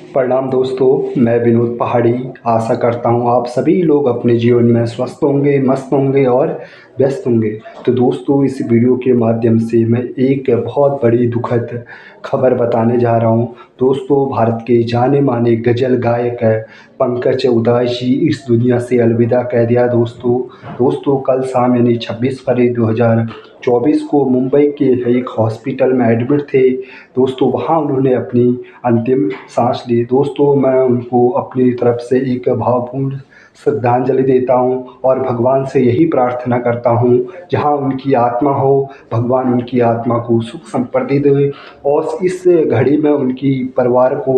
प्रणाम दोस्तों, मैं विनोद पहाड़ी आशा करता हूँ आप सभी लोग अपने जीवन में स्वस्थ होंगे, मस्त होंगे और व्यस्त होंगे। तो दोस्तों, इस वीडियो के माध्यम से मैं एक बहुत बड़ी दुखद खबर बताने जा रहा हूँ। दोस्तों, भारत के जाने माने गज़ल गायक पंकज उधास जी इस दुनिया से अलविदा कह दिया। दोस्तों कल शाम यानी 26 फरवरी 2024 को मुंबई के एक हॉस्पिटल में एडमिट थे। दोस्तों, वहाँ उन्होंने अपनी अंतिम सांस ली। दोस्तों, मैं उनको अपनी तरफ से एक भावपूर्ण श्रद्धांजलि देता हूँ और भगवान से यही प्रार्थना करता हूँ, जहाँ उनकी आत्मा हो, भगवान उनकी आत्मा को सुख संपत्ति दे और इस घड़ी में उनकी परिवार को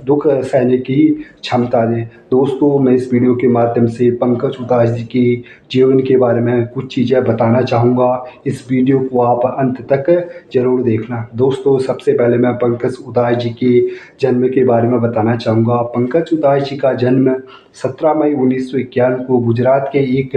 दुख सहने की क्षमता दे। दोस्तों, मैं इस वीडियो के माध्यम से पंकज उधास जी के जीवन के बारे में कुछ चीज़ें बताना चाहूँगा। इस वीडियो को आप अंत तक ज़रूर देखना। दोस्तों, सबसे पहले मैं पंकज उधास जी के जन्म के बारे में बताना चाहूँगा। पंकज उधास जी का जन्म 17 मई 1951 को गुजरात के एक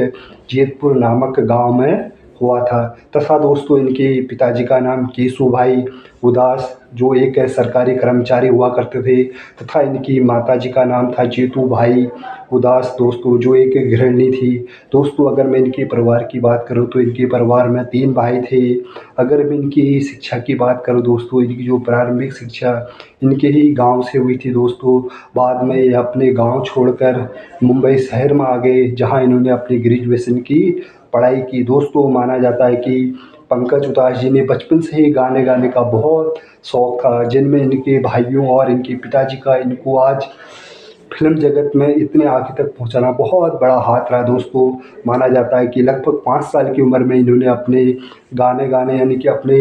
जेतपुर नामक गांव में हुआ था तथा दोस्तों इनके पिताजी का नाम केशुभाई उदास जो एक सरकारी कर्मचारी हुआ करते थे तथा इनकी माताजी का नाम था जीतूभाई उदास दोस्तों जो एक गृहिणी थी। दोस्तों, अगर मैं इनके परिवार की बात करूं तो इनके परिवार में 3 भाई थे। अगर मैं इनकी शिक्षा की बात करूं दोस्तों, इनकी जो प्रारंभिक शिक्षा इनके ही गांव से हुई थी। दोस्तों, बाद में ये अपने गांव छोड़कर मुंबई शहर में आ गए, जहां इन्होंने अपनी ग्रेजुएशन की पढ़ाई की। दोस्तों, माना जाता है कि पंकज उधास जी ने बचपन से ही गाने गाने का बहुत शौक था, जिनमें इनके भाइयों और इनके पिताजी का इनको आज फिल्म जगत में इतने आगे तक पहुंचाना बहुत बड़ा हाथ रहा। दोस्तों, माना जाता है कि लगभग 5 साल की उम्र में इन्होंने अपने गाने गाने यानी कि अपने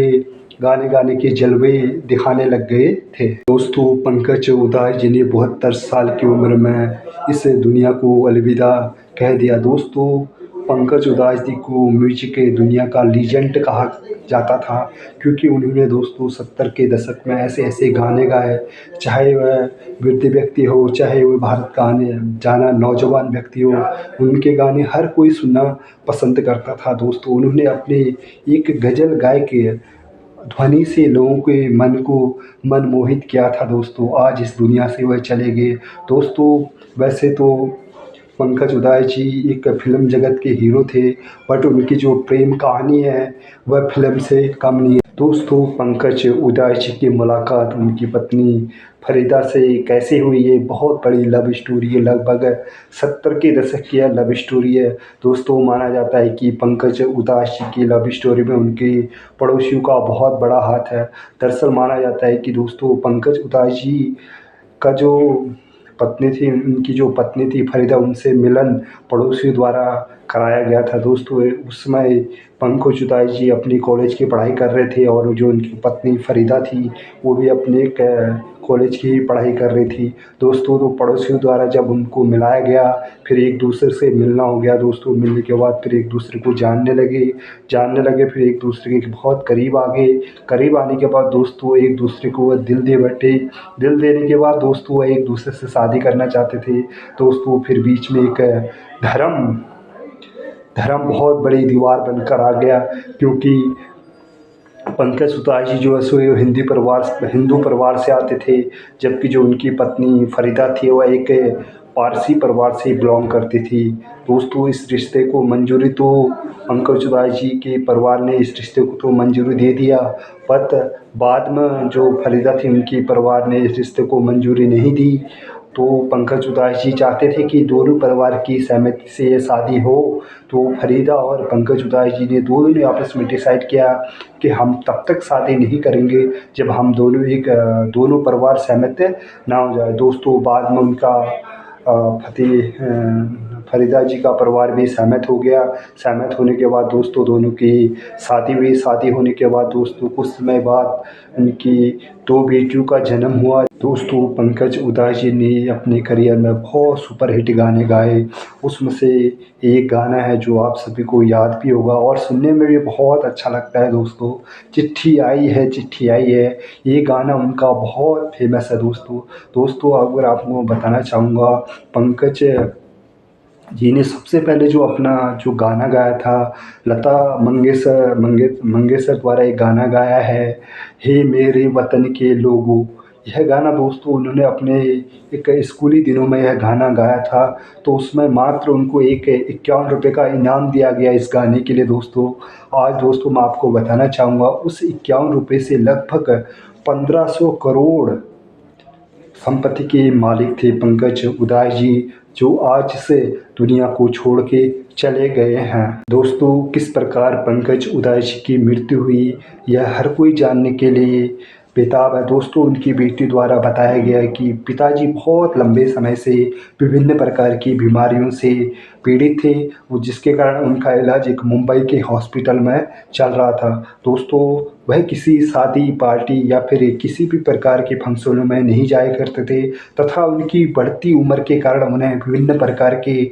गाने गाने के जलवे दिखाने लग गए थे। दोस्तों, पंकज उधास जी ने 72 साल की उम्र में इस दुनिया को अलविदा कह दिया। दोस्तों, पंकज उधास जी को म्यूजिक के दुनिया का लीजेंड कहा जाता था, क्योंकि उन्होंने दोस्तों 70 के दशक में ऐसे ऐसे गाने गाए, चाहे वह वृद्ध व्यक्ति हो, चाहे वह भारत का आने जाना नौजवान व्यक्ति हो, उनके गाने हर कोई सुनना पसंद करता था। दोस्तों, उन्होंने अपने एक गज़ल गाय के ध्वनि से लोगों के मन को मनमोहित किया था। दोस्तों, आज इस दुनिया से वह चले गए। दोस्तों, वैसे तो पंकज उधास जी एक फ़िल्म जगत के हीरो थे, बट उनकी जो प्रेम कहानी है वह फ़िल्म से कम नहीं है। दोस्तों, पंकज उधास जी की मुलाकात उनकी पत्नी फरीदा से कैसे हुई, ये बहुत बड़ी लव स्टोरी है। लगभग 70 के दशक की यह लव स्टोरी है। दोस्तों, माना जाता है कि पंकज उधास जी की लव स्टोरी में उनके पड़ोसियों का बहुत बड़ा हाथ है। दरअसल माना जाता है कि दोस्तों पंकज उधास जी का जो पत्नी थी उनकी जो पत्नी थी फरीदा, उनसे मिलन पड़ोसियों द्वारा कराया गया था। दोस्तों, उस समय पंकज उधास जी अपनी कॉलेज की पढ़ाई कर रहे थे और जो उनकी पत्नी फरीदा थी वो भी अपने कॉलेज की पढ़ाई कर रही थी। दोस्तों, तो पड़ोसियों द्वारा जब उनको मिलाया गया, फिर एक दूसरे से मिलना हो गया। दोस्तों, मिलने के बाद फिर एक दूसरे को जानने लगे, फिर एक दूसरे के बहुत करीब आ गए। करीब आने के बाद दोस्तों एक दूसरे को वह दिल दे बैठे। दिल देने के बाद दोस्तों वह एक दूसरे से शादी करना चाहते थे। दोस्तों, फिर बीच में एक धर्म धर्म बहुत बड़ी दीवार बनकर आ गया, क्योंकि पंकज उधास जी जो है सो हिंदू परिवार से आते थे, जबकि जो उनकी पत्नी फरीदा थी वह एक पारसी परिवार से बिलोंग करती थी। दोस्तों, इस रिश्ते को मंजूरी तो पंकज उधास जी के परिवार ने इस रिश्ते को तो मंजूरी दे दिया, बट बाद में जो फरीदा थी उनकी परिवार ने इस रिश्ते को मंजूरी नहीं दी। तो पंकज उधास जी चाहते थे कि दोनों परिवार की सहमति से ये शादी हो। तो फरीदा और पंकज उधास जी ने दोनों ने आपस में डिसाइड किया कि हम तब तक शादी नहीं करेंगे जब हम दोनों परिवार सहमत ना हो जाए। दोस्तों, बाद में उनका फरीदा जी का परिवार भी सहमत हो गया। सहमत होने के बाद दोस्तों दोनों की शादी हुई। शादी होने के बाद दोस्तों कुछ समय बाद उनकी 2 बेटियों का जन्म हुआ। दोस्तों, पंकज उधास जी ने अपने करियर में बहुत सुपरहिट गाने गाए। उसमें से एक गाना है जो आप सभी को याद भी होगा और सुनने में भी बहुत अच्छा लगता है। दोस्तों, चिट्ठी आई है, चिट्ठी आई है, ये गाना उनका बहुत फेमस है। दोस्तों, अगर आपको बताना चाहूँगा, पंकज जी ने सबसे पहले जो गाना गाया था, लता मंगेशकर द्वारा एक गाना गाया है, हे मेरे वतन के लोगों। यह गाना दोस्तों उन्होंने अपने एक स्कूली दिनों में यह गाना गाया था, तो उसमें मात्र उनको एक 51 रुपये का इनाम दिया गया इस गाने के लिए दोस्तों। आज दोस्तों मैं आपको बताना चाहूँगा उस 51 रुपये से लगभग 1500 करोड़ संपत्ति के मालिक थे पंकज उधाय जी, जो आज से दुनिया को छोड़ के चले गए हैं। दोस्तों किस प्रकार पंकज उधाय जी की मृत्यु हुई यह हर कोई जानने के लिए बेताब है। दोस्तों उनकी बेटी द्वारा बताया गया है कि पिताजी बहुत लंबे समय से विभिन्न प्रकार की बीमारियों से पीड़ित थे, वो जिसके कारण उनका इलाज एक मुंबई के हॉस्पिटल में चल रहा था। दोस्तों वह किसी शादी पार्टी या फिर किसी भी प्रकार के फंक्शनों में नहीं जाया करते थे, तथा उनकी बढ़ती उम्र के कारण उन्हें विभिन्न प्रकार के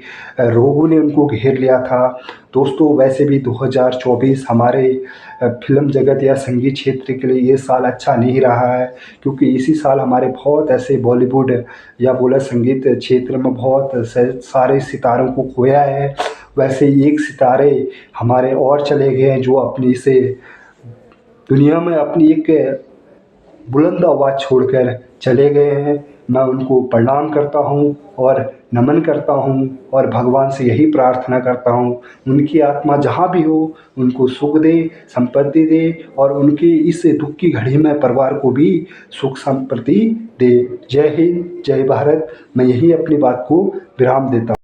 रोगों ने उनको घेर लिया था। दोस्तों वैसे भी 2024 हमारे फिल्म जगत या संगीत क्षेत्र के लिए ये साल अच्छा नहीं रहा है, क्योंकि इसी साल हमारे बहुत ऐसे बॉलीवुड या बोला संगीत क्षेत्र में बहुत सारे सितारों को खोया है। वैसे ही एक सितारे हमारे और चले गए हैं जो अपनी से दुनिया में अपनी एक बुलंद आवाज़ छोड़कर चले गए हैं। मैं उनको प्रणाम करता हूँ और नमन करता हूँ और भगवान से यही प्रार्थना करता हूँ उनकी आत्मा जहाँ भी हो उनको सुख दे, संपत्ति दे और उनकी इस दुख की घड़ी में परिवार को भी सुख संपत्ति दे। जय हिंद, जय भारत। मैं यही अपनी बात को विराम देता हूँ।